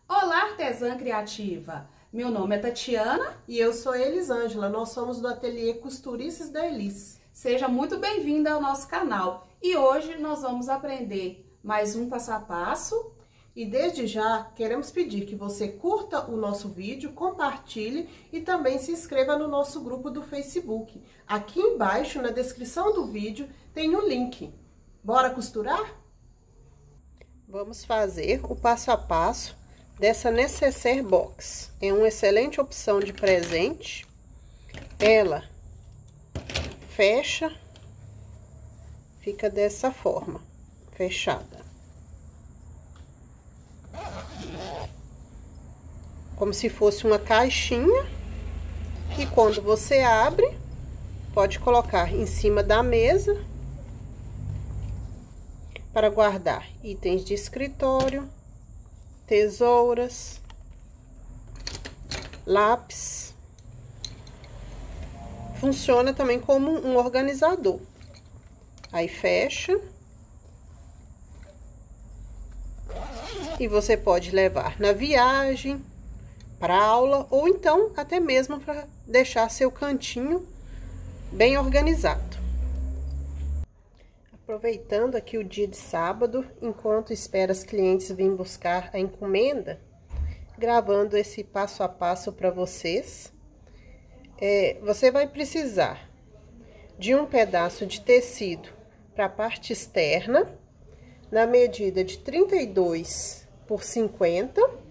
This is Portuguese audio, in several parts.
Olá, artesã criativa! Meu nome é Tatiana e eu sou Elisângela. Nós somos do ateliê Costurices da Elis. Seja muito bem-vinda ao nosso canal. E hoje nós vamos aprender mais um passo a passo. E desde já queremos pedir que você curta o nosso vídeo, compartilhe e também se inscreva no nosso grupo do Facebook. Aqui embaixo, na descrição do vídeo, tem o link. Bora costurar? Vamos fazer o passo a passo dessa Necessaire Box. É uma excelente opção de presente. Ela fecha, fica dessa forma, fechada. Como se fosse uma caixinha. E quando você abre, pode colocar em cima da mesa para guardar itens de escritório, tesouras, lápis. Funciona também como um organizador. Aí fecha. E você pode levar na viagem, para aula, ou então até mesmo para deixar seu cantinho bem organizado. Aproveitando aqui o dia de sábado, enquanto espera as clientes virem buscar a encomenda, gravando esse passo a passo para vocês. Você vai precisar de um pedaço de tecido para a parte externa, na medida de 32 por 50,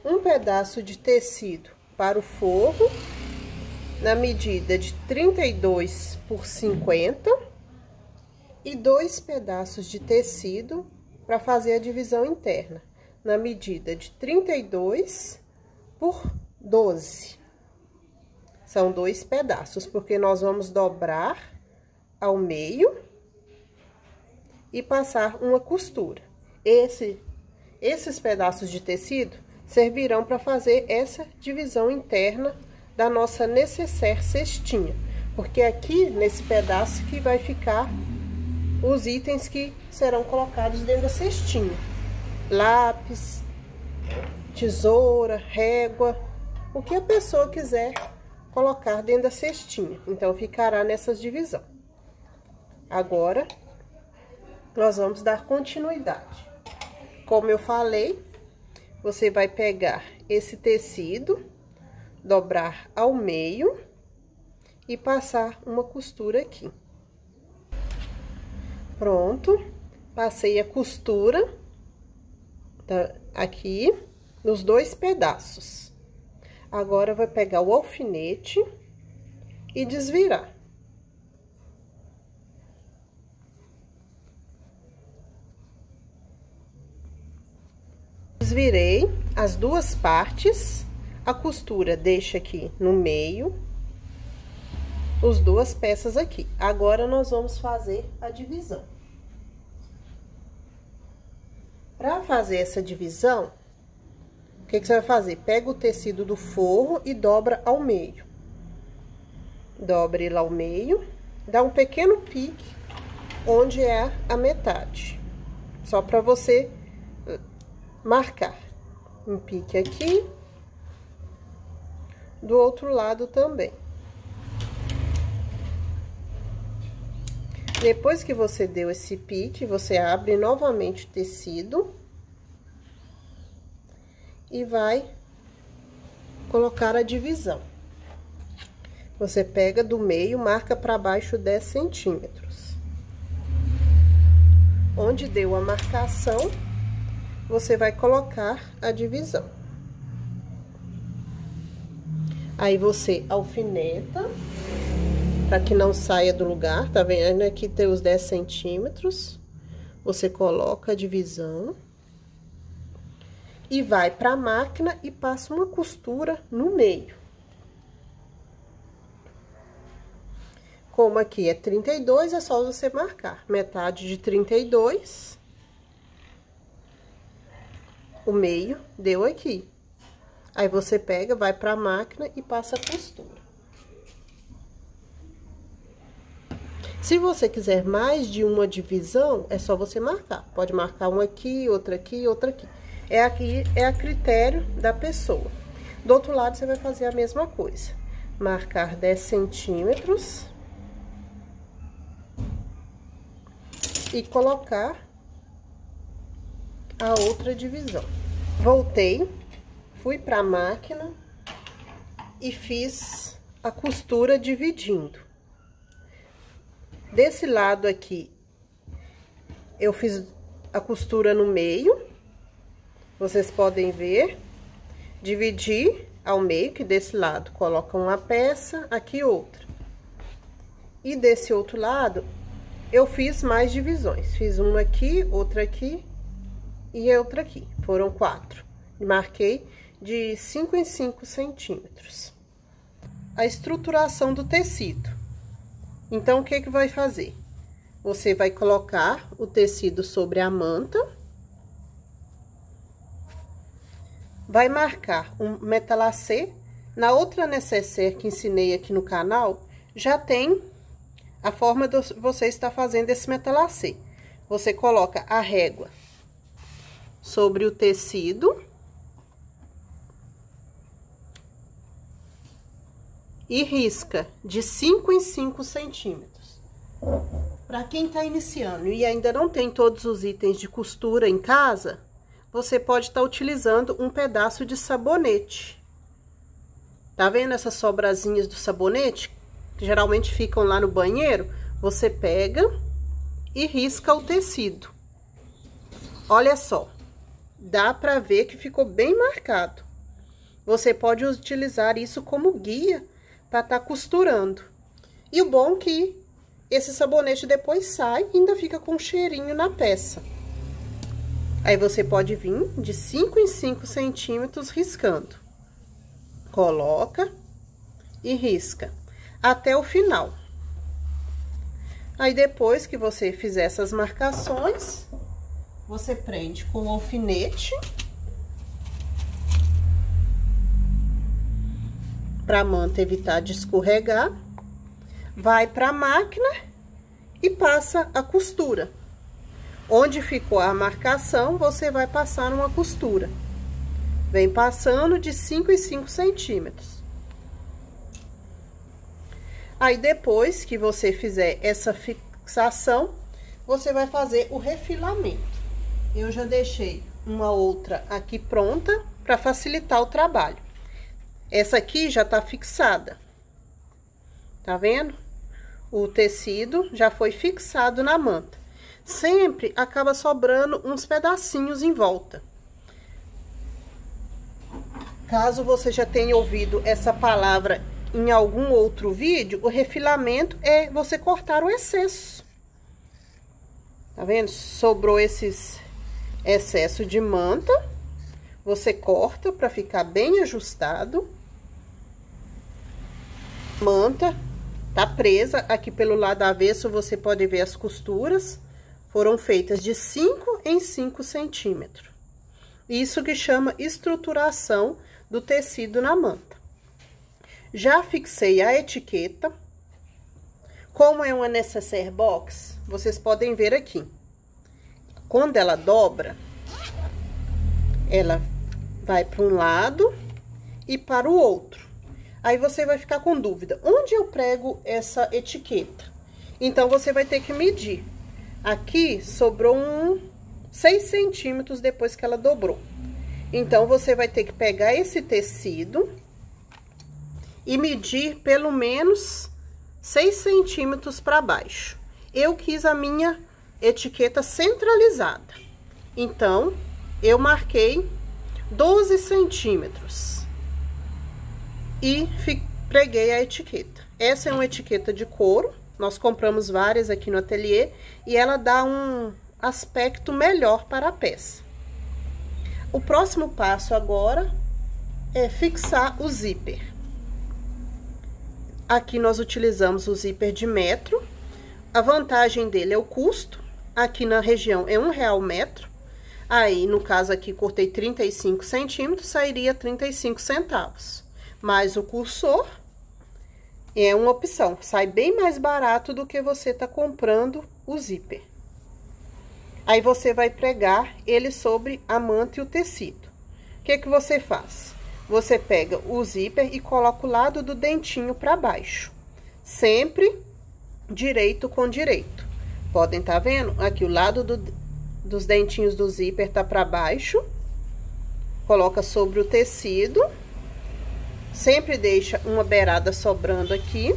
um pedaço de tecido para o forro, na medida de 32 por 50, e 2 pedaços de tecido para fazer a divisão interna, na medida de 32 por 12. São 2 pedaços, porque nós vamos dobrar ao meio e passar uma costura. Esses pedaços de tecido servirão para fazer essa divisão interna da nossa Necessaire cestinha, porque aqui nesse pedaço que vai ficar os itens que serão colocados dentro da cestinha: lápis, tesoura, régua, o que a pessoa quiser colocar dentro da cestinha. Então ficará nessa divisão. Agora nós vamos dar continuidade. Como eu falei, você vai pegar esse tecido, dobrar ao meio e passar uma costura aqui. Pronto, passei a costura aqui nos 2 pedaços. Agora, vai pegar o alfinete e desvirar. Desvirei as 2 partes, a costura deixa aqui no meio, as 2 peças aqui. Agora, nós vamos fazer a divisão. Para fazer essa divisão, o que você vai fazer? Pega o tecido do forro e dobra ao meio. Dobre ele ao meio, dá um pequeno pique onde é a metade. Só para você marcar. Um pique aqui, do outro lado também. Depois que você deu esse pique, você abre novamente o tecido e vai colocar a divisão. Você pega do meio, marca para baixo 10 centímetros. Onde deu a marcação, você vai colocar a divisão. Aí você alfineta, para que não saia do lugar, tá vendo? Aqui tem os 10 centímetros. Você coloca a divisão e vai para a máquina e passa uma costura no meio. Como aqui é 32, é só você marcar metade de 32. O meio deu aqui. Aí você pega, vai para a máquina e passa a costura. Se você quiser mais de uma divisão, é só você marcar. Pode marcar uma aqui, outra aqui, outra aqui. Aqui é a critério da pessoa. Do outro lado, você vai fazer a mesma coisa. Marcar 10 centímetros. E colocar a outra divisão. Voltei, fui pra máquina e fiz a costura dividindo. Desse lado aqui, eu fiz a costura no meio. Vocês podem ver. Dividi ao meio, que desse lado coloca uma peça, aqui outra. E desse outro lado, eu fiz mais divisões. Fiz uma aqui, outra aqui e outra aqui. Foram 4. Marquei de 5 em 5 centímetros. A estruturação do tecido. Então, o que que vai fazer? Você vai colocar o tecido sobre a manta. Vai marcar um metalacê. Na outra nécessaire que ensinei aqui no canal, já tem a forma de você estar fazendo esse metalacê. Você coloca a régua sobre o tecido. E risca de 5 em 5 centímetros. Para quem está iniciando e ainda não tem todos os itens de costura em casa, você pode estar utilizando um pedaço de sabonete. Tá vendo essas sobrazinhas do sabonete? Que geralmente ficam lá no banheiro. Você pega e risca o tecido. Olha só, dá para ver que ficou bem marcado. Você pode utilizar isso como guia para estar costurando. E o bom é que esse sabonete depois sai e ainda fica com um cheirinho na peça. Aí você pode vir de 5 em 5 centímetros riscando. Coloca e risca até o final. Aí depois que você fizer essas marcações, você prende com o alfinete para a manta evitar de escorregar. Vai para a máquina e passa a costura. Onde ficou a marcação, você vai passar uma costura. Vem passando de 5 em 5 centímetros. Aí, depois que você fizer essa fixação, você vai fazer o refilamento. Eu já deixei uma outra aqui pronta para facilitar o trabalho. Essa aqui já tá fixada. Tá vendo? O tecido já foi fixado na manta. Sempre acaba sobrando uns pedacinhos em volta. Caso você já tenha ouvido essa palavra em algum outro vídeo, o refilamento é você cortar o excesso. Tá vendo? Sobrou esses excesso de manta. Você corta para ficar bem ajustado. Manta tá presa aqui pelo lado avesso, você pode ver as costuras. Foram feitas de 5 em 5 centímetros. Isso que chama estruturação do tecido na manta. Já fixei a etiqueta. Como é uma nécessaire box, vocês podem ver aqui. Quando ela dobra, ela vai para um lado e para o outro. Aí você vai ficar com dúvida, onde eu prego essa etiqueta? Então, você vai ter que medir. Aqui sobrou 6 centímetros depois que ela dobrou. Então, você vai ter que pegar esse tecido e medir pelo menos 6 centímetros para baixo. Eu quis a minha etiqueta centralizada. Então, eu marquei 12 centímetros. E preguei a etiqueta. Essa é uma etiqueta de couro. Nós compramos várias aqui no ateliê. E ela dá um aspecto melhor para a peça. O próximo passo agora é fixar o zíper. Aqui nós utilizamos o zíper de metro. A vantagem dele é o custo. Aqui na região é R$1 o metro. Aí, no caso aqui, cortei 35 centímetros, sairia 35 centavos. Mas o cursor é uma opção. Sai bem mais barato do que você tá comprando o zíper. Aí você vai pregar ele sobre a manta e o tecido. O que que você faz? Você pega o zíper e coloca o lado do dentinho para baixo. Sempre direito com direito. Podem tá vendo? Aqui o lado dos dentinhos do zíper tá para baixo. Coloca sobre o tecido. Sempre deixa uma beirada sobrando aqui,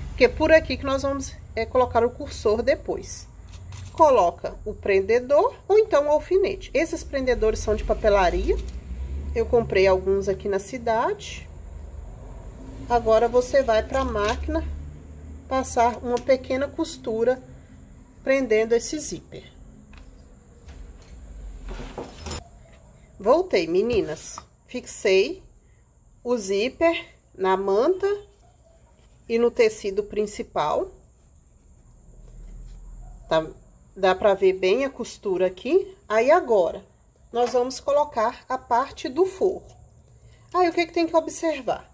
porque é por aqui que nós vamos colocar o cursor depois. Coloca o prendedor ou então o alfinete. Esses prendedores são de papelaria. Eu comprei alguns aqui na cidade. Agora você vai para a máquina passar uma pequena costura prendendo esse zíper. Voltei, meninas. Fixei o zíper na manta e no tecido principal. Tá? Dá pra ver bem a costura aqui. Aí, agora, nós vamos colocar a parte do forro. Aí, o que que tem que observar?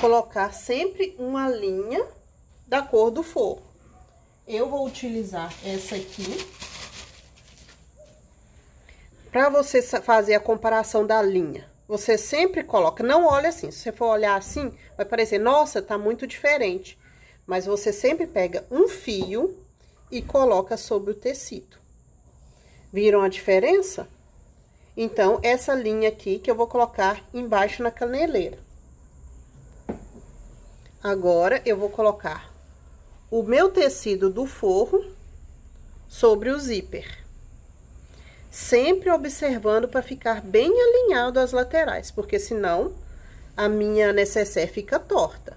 Colocar sempre uma linha da cor do forro. Eu vou utilizar essa aqui. Pra você fazer a comparação da linha, você sempre coloca, não olha assim, se você for olhar assim, vai parecer, nossa, tá muito diferente. Mas você sempre pega um fio e coloca sobre o tecido. Viram a diferença? Então, essa linha aqui que eu vou colocar embaixo na caneleira. Agora, eu vou colocar o meu tecido do forro sobre o zíper. Sempre observando para ficar bem alinhado as laterais, porque senão a minha necessaire fica torta.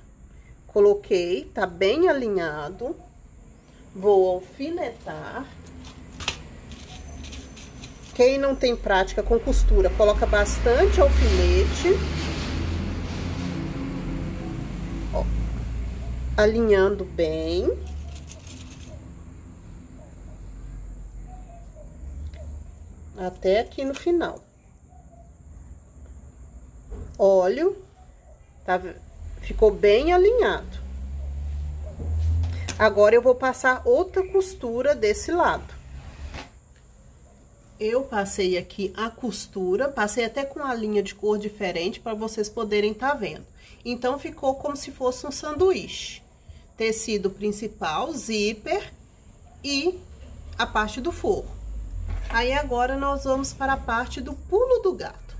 Coloquei, tá bem alinhado. Vou alfinetar. Quem não tem prática com costura, coloca bastante alfinete. Ó, alinhando bem. Até aqui no final. Olho, tá, ficou bem alinhado. Agora, eu vou passar outra costura desse lado. Eu passei aqui a costura, passei até com a linha de cor diferente para vocês poderem tá vendo. Então, ficou como se fosse um sanduíche. Tecido principal, zíper e a parte do forro. Aí, agora, nós vamos para a parte do pulo do gato.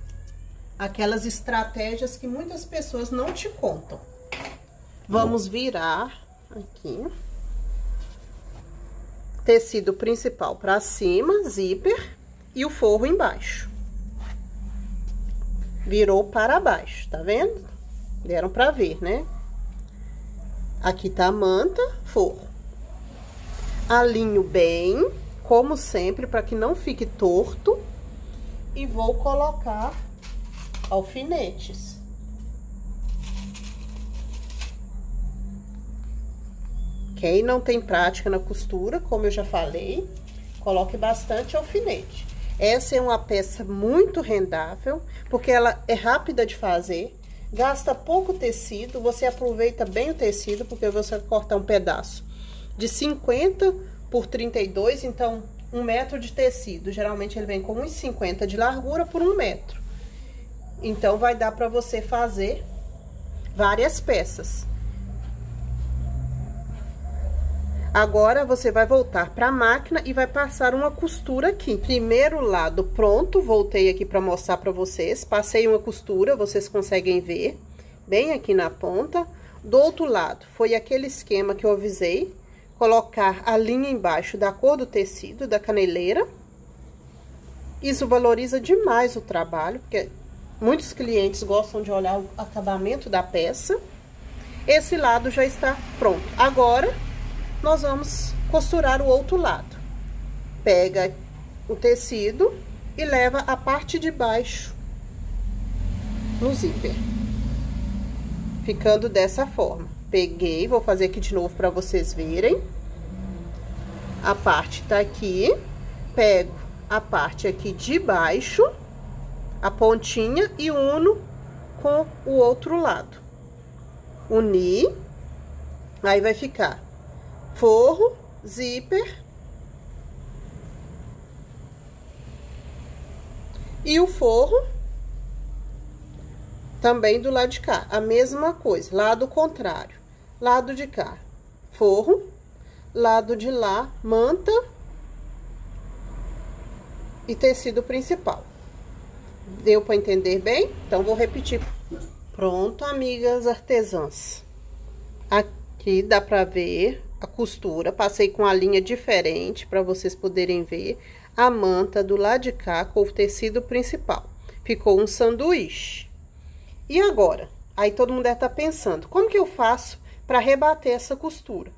Aquelas estratégias que muitas pessoas não te contam. Vamos virar aqui. Tecido principal para cima, zíper, e o forro embaixo. Virou para baixo, tá vendo? Deram para ver, né? Aqui tá a manta, forro. Alinho bem, como sempre, para que não fique torto. E vou colocar alfinetes. Quem não tem prática na costura, como eu já falei, coloque bastante alfinete. Essa é uma peça muito rendável, porque ela é rápida de fazer, gasta pouco tecido, você aproveita bem o tecido, porque você vai cortar um pedaço de 50 por 32, então 1 metro de tecido. Geralmente ele vem com 1,50 de largura por 1 metro. Então vai dar para você fazer várias peças. Agora, você vai voltar para a máquina e vai passar uma costura aqui. Primeiro lado pronto, voltei aqui para mostrar para vocês. Passei uma costura, vocês conseguem ver, bem aqui na ponta. Do outro lado, foi aquele esquema que eu avisei. Colocar a linha embaixo da cor do tecido, da caneleira. Isso valoriza demais o trabalho, porque muitos clientes gostam de olhar o acabamento da peça. Esse lado já está pronto. Agora, nós vamos costurar o outro lado. Pega o tecido e leva a parte de baixo no zíper. Ficando dessa forma. Peguei, vou fazer aqui de novo para vocês verem. A parte tá aqui. Pego a parte aqui de baixo, a pontinha, e uno com o outro lado. Uni. Aí vai ficar forro, zíper E o forro também do lado de cá, a mesma coisa, lado contrário. Lado de cá, forro, lado de lá, manta e tecido principal. Deu para entender bem? Então, vou repetir. Pronto, amigas artesãs. Aqui dá para ver a costura. Passei com a linha diferente para vocês poderem ver a manta do lado de cá com o tecido principal. Ficou um sanduíche. E agora? Aí todo mundo deve estar pensando, como que eu faço para rebater essa costura?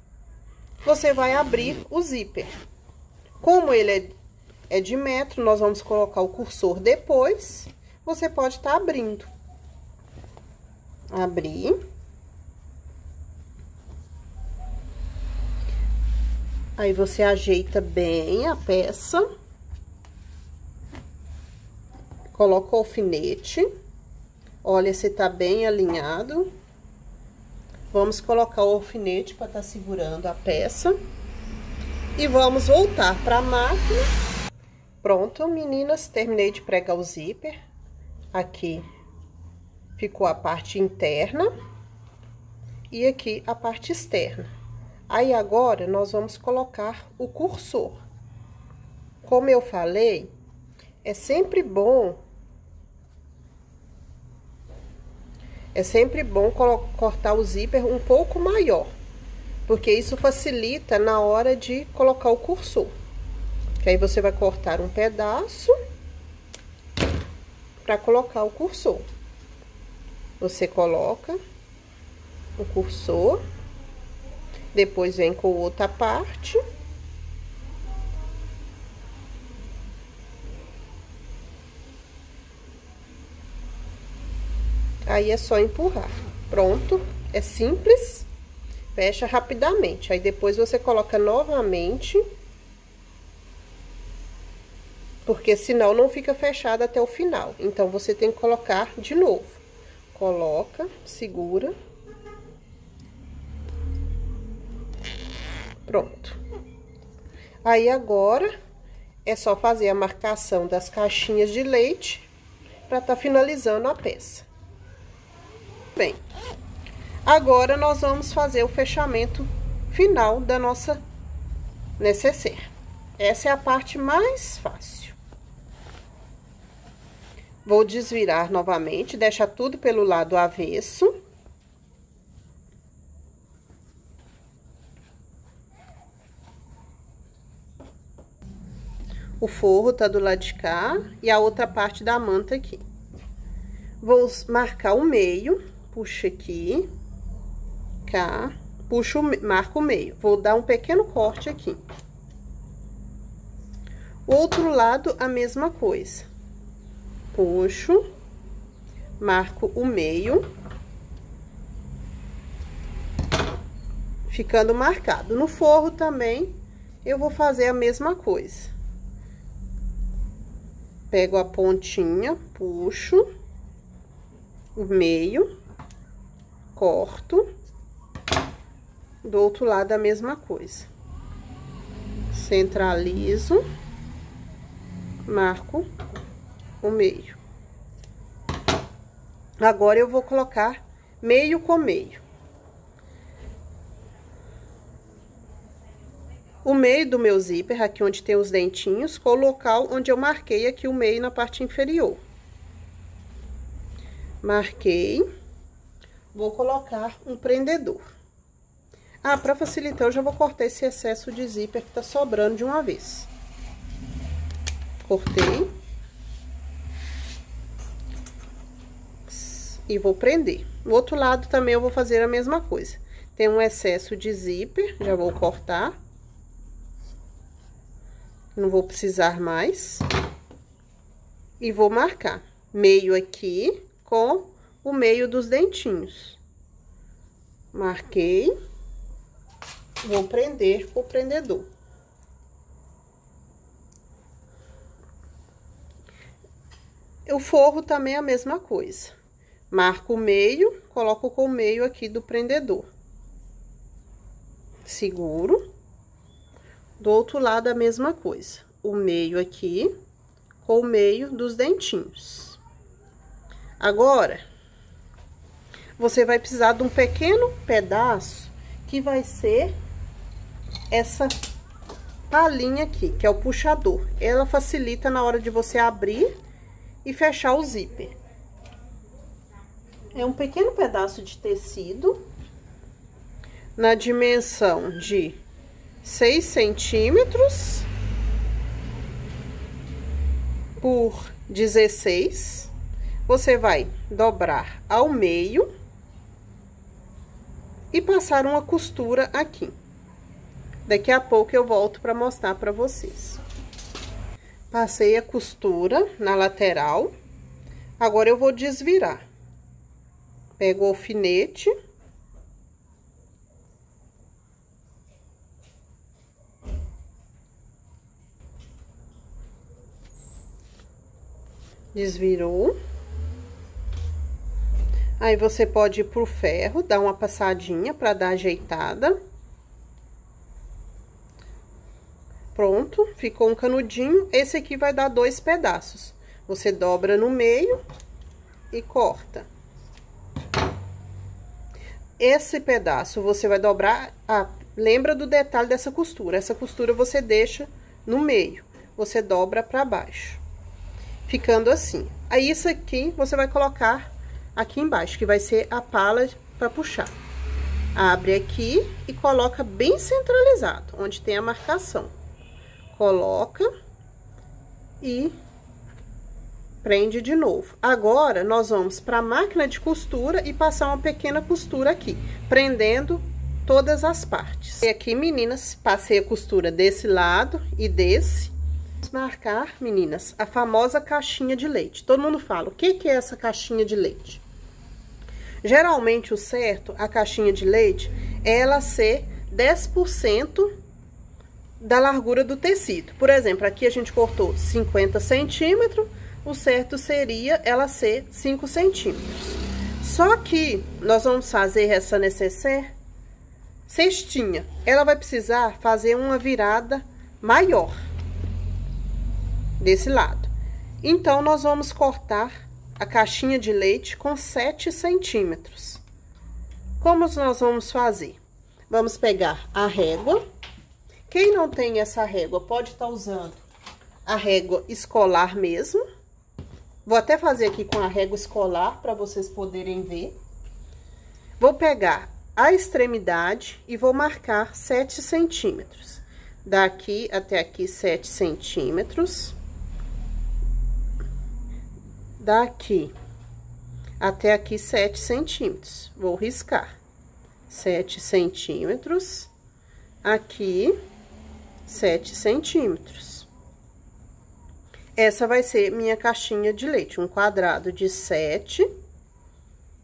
Você vai abrir o zíper. Como ele é de metro, nós vamos colocar o cursor depois. Você pode estar abrindo. Abrir. Aí, você ajeita bem a peça. Coloca o alfinete. Olha se tá bem alinhado. Vamos colocar o alfinete para estar segurando a peça. E vamos voltar para a máquina. Pronto, meninas, terminei de pregar o zíper. Aqui ficou a parte interna e aqui a parte externa. Aí, agora, nós vamos colocar o cursor. Como eu falei, é sempre bom cortar o zíper um pouco maior, porque isso facilita na hora de colocar o cursor. Que aí você vai cortar um pedaço para colocar o cursor. Você coloca o cursor, depois vem com outra parte. Aí é só empurrar. Pronto, é simples. Fecha rapidamente. Aí depois você coloca novamente, porque senão não fica fechado até o final. Então, você tem que colocar de novo. Coloca, segura. Pronto. Aí, agora, é só fazer a marcação das caixinhas de leite para tá finalizando a peça. Bem, agora nós vamos fazer o fechamento final da nossa necessaire. Essa é a parte mais fácil. Vou desvirar novamente, deixar tudo pelo lado avesso. O forro tá do lado de cá e a outra parte da manta aqui. Vou marcar o meio, puxa aqui, cá, puxo, marco o meio. Vou dar um pequeno corte aqui. O outro lado, a mesma coisa. Puxo, marco o meio, ficando marcado. No forro também, eu vou fazer a mesma coisa. Pego a pontinha, puxo o meio, corto. Do outro lado, a mesma coisa. Centralizo, marco o meio. Agora, eu vou colocar meio com meio. O meio do meu zíper, aqui onde tem os dentinhos, com o local onde eu marquei aqui o meio na parte inferior. Marquei. Vou colocar um prendedor. Ah, para facilitar, eu já vou cortar esse excesso de zíper que tá sobrando de uma vez. Cortei. E vou prender. No outro lado também eu vou fazer a mesma coisa. Tem um excesso de zíper, já vou cortar. Não vou precisar mais. E vou marcar meio aqui com o meio dos dentinhos. Marquei. Vou prender com o prendedor. O forro também é a mesma coisa. Marco o meio, coloco com o meio aqui do prendedor. Seguro. Do outro lado, a mesma coisa. O meio aqui, com o meio dos dentinhos. Agora, você vai precisar de um pequeno pedaço que vai ser essa palhinha aqui, que é o puxador. Ela facilita na hora de você abrir e fechar o zíper. É um pequeno pedaço de tecido na dimensão de 6 centímetros por 16. Você vai dobrar ao meio e passar uma costura aqui. Daqui a pouco eu volto para mostrar para vocês. Passei a costura na lateral. Agora eu vou desvirar. Pego o alfinete. Desvirou. Aí você pode ir pro ferro, dar uma passadinha para dar ajeitada. Pronto, ficou um canudinho. Esse aqui vai dar 2 pedaços. Você dobra no meio e corta. Esse pedaço você vai dobrar. Lembra do detalhe dessa costura? Essa costura você deixa no meio. Você dobra para baixo. Ficando assim. Aí isso aqui você vai colocar aqui embaixo, que vai ser a pala para puxar. Abre aqui e coloca bem centralizado, onde tem a marcação. Coloca e prende de novo. Agora, nós vamos para a máquina de costura e passar uma pequena costura aqui, prendendo todas as partes. E aqui, meninas, passei a costura desse lado e desse. Vamos marcar, meninas, a famosa caixinha de leite. Todo mundo fala, o que é essa caixinha de leite? Geralmente, o certo, a caixinha de leite, é ela ser 10% da largura do tecido. Por exemplo, aqui a gente cortou 50 centímetros, o certo seria ela ser 5 centímetros. Só que nós vamos fazer essa nécessaire cestinha. Ela vai precisar fazer uma virada maior desse lado. Então, nós vamos cortar a caixinha de leite com 7 centímetros. Como nós vamos fazer? Vamos pegar a régua. Quem não tem essa régua pode estar usando a régua escolar mesmo. Vou até fazer aqui com a régua escolar para vocês poderem ver. Vou pegar a extremidade e vou marcar 7 centímetros. Daqui até aqui 7 centímetros. Daqui até aqui 7 centímetros. Vou riscar 7 centímetros. Aqui 7 centímetros. Essa vai ser minha caixinha de leite, um quadrado de 7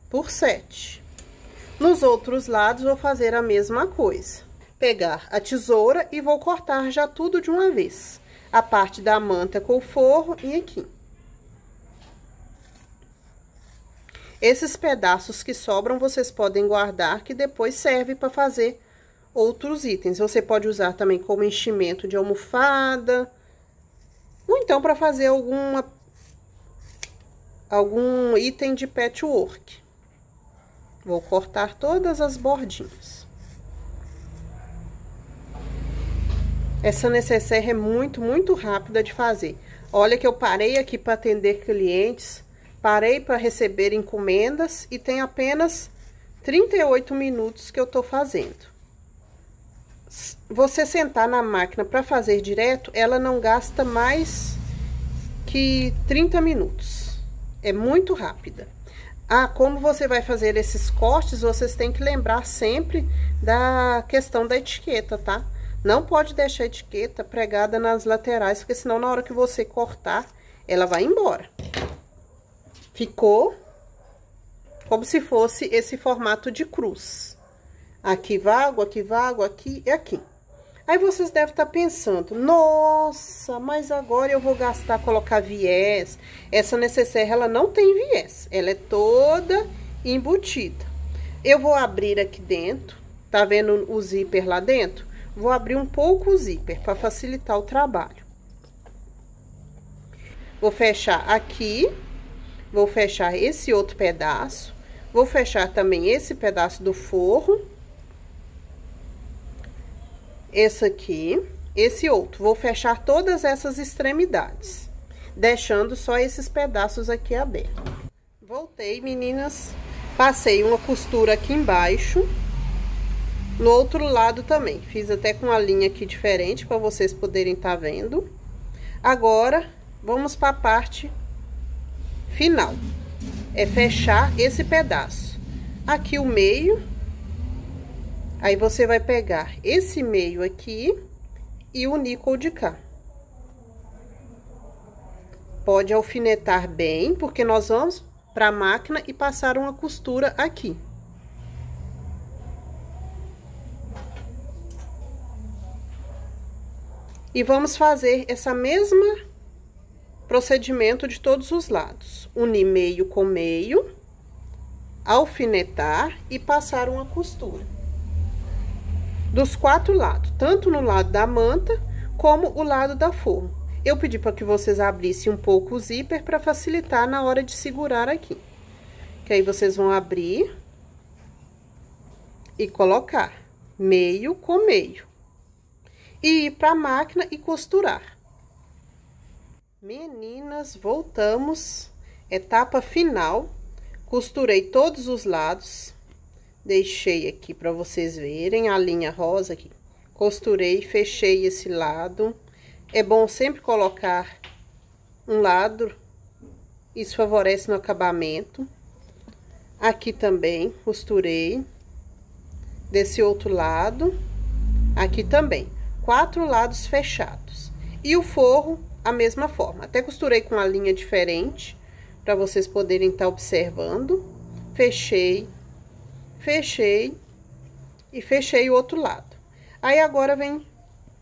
por 7. Nos outros lados, vou fazer a mesma coisa. Pegar a tesoura e vou cortar já tudo de uma vez. A parte da manta com o forro e aqui. Esses pedaços que sobram, vocês podem guardar, que depois serve para fazer outros itens. Você pode usar também como enchimento de almofada, ou então para fazer algum item de patchwork. Vou cortar todas as bordinhas. Essa nécessaire é muito rápida de fazer. Olha que eu parei aqui para atender clientes, parei para receber encomendas e tem apenas 38 minutos que eu tô fazendo. Você sentar na máquina para fazer direto, ela não gasta mais que 30 minutos. É muito rápida. Como você vai fazer esses cortes, vocês têm que lembrar sempre da questão da etiqueta, tá? Não pode deixar a etiqueta pregada nas laterais, porque senão na hora que você cortar, ela vai embora. Ficou como se fosse esse formato de cruz. Aqui vago, aqui e aqui. Aí vocês devem estar pensando, nossa, mas agora eu vou gastar, colocar viés. Essa nécessaire, ela não tem viés, ela é toda embutida. Eu vou abrir aqui dentro, tá vendo o zíper lá dentro? Vou abrir um pouco o zíper para facilitar o trabalho. Vou fechar aqui, vou fechar esse outro pedaço, vou fechar também esse pedaço do forro. Esse aqui, esse outro. Vou fechar todas essas extremidades, deixando só esses pedaços aqui abertos. Voltei, meninas, passei uma costura aqui embaixo, no outro lado também. Fiz até com uma linha aqui diferente, para vocês poderem estar vendo. Agora, vamos para a parte final. É fechar esse pedaço. Aqui o meio. Aí, você vai pegar esse meio aqui e unir com o de cá. Pode alfinetar bem, porque nós vamos para a máquina e passar uma costura aqui. E vamos fazer essa mesma procedimento de todos os lados. Unir meio com meio, alfinetar e passar uma costura. Dos 4 lados, tanto no lado da manta, como o lado da forma. Eu pedi para que vocês abrissem um pouco o zíper para facilitar na hora de segurar aqui. Que aí vocês vão abrir e colocar meio com meio. E ir para a máquina e costurar. Meninas, voltamos. Etapa final. Costurei todos os lados. Deixei aqui para vocês verem a linha rosa aqui. Costurei, fechei esse lado. É bom sempre colocar um lado. Isso favorece no acabamento. Aqui também, costurei. Desse outro lado. Aqui também. 4 lados fechados. E o forro, a mesma forma. Até costurei com uma linha diferente, para vocês poderem estar observando. Fechei. Fechei e fechei o outro lado. Aí, agora vem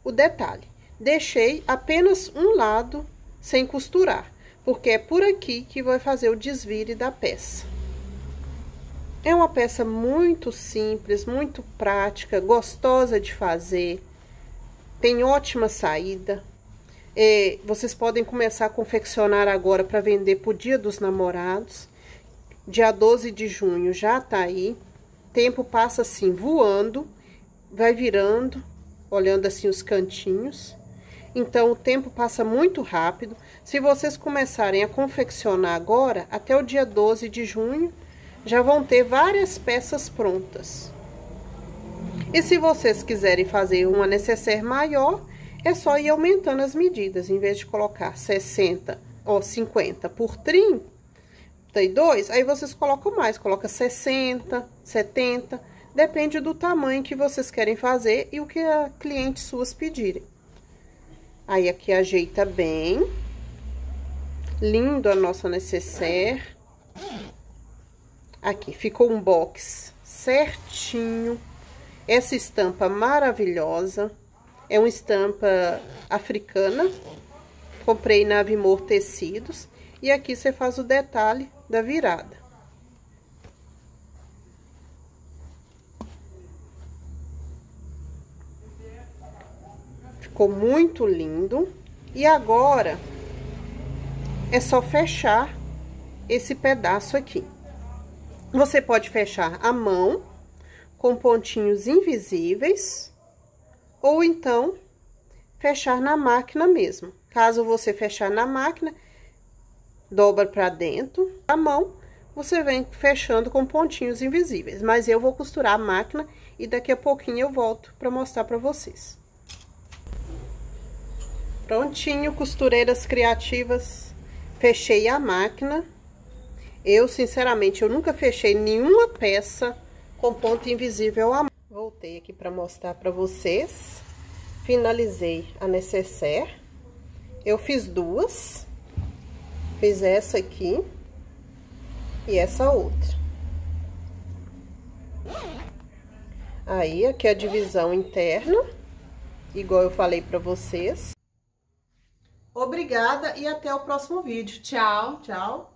o detalhe. Deixei apenas um lado sem costurar, porque é por aqui que vai fazer o desvire da peça. É uma peça muito simples, muito prática, gostosa de fazer. Tem ótima saída. Vocês podem começar a confeccionar agora para vender pro Dia dos Namorados. Dia 12 de junho já tá aí. Tempo passa assim, voando, vai virando, olhando assim os cantinhos. Então, o tempo passa muito rápido. Se vocês começarem a confeccionar agora, até o dia 12 de junho, já vão ter várias peças prontas. E se vocês quiserem fazer uma necessaire maior, é só ir aumentando as medidas. Em vez de colocar 60 ou 50 por 32, aí vocês colocam mais, coloca 60, 70, depende do tamanho que vocês querem fazer e o que a cliente suas pedirem. Aí, aqui ajeita bem. Lindo a nossa necessaire. Aqui, ficou um box certinho. Essa estampa maravilhosa. É uma estampa africana. Comprei na Avimor Tecidos. E aqui você faz o detalhe da virada. Ficou muito lindo. E agora, é só fechar esse pedaço aqui. Você pode fechar à mão, com pontinhos invisíveis, ou então, fechar na máquina mesmo. Caso você fechar na máquina, dobra pra dentro. A mão, você vem fechando com pontinhos invisíveis. Mas eu vou costurar a máquina e daqui a pouquinho eu volto pra mostrar pra vocês. Prontinho, costureiras criativas. Fechei a máquina. Eu, sinceramente, eu nunca fechei nenhuma peça com ponto invisível à mão. Voltei aqui para mostrar para vocês. Finalizei a necessaire. Eu fiz duas. Fiz essa aqui e essa outra. Aí, aqui a divisão interna, igual eu falei para vocês. Obrigada e até o próximo vídeo. Tchau, tchau.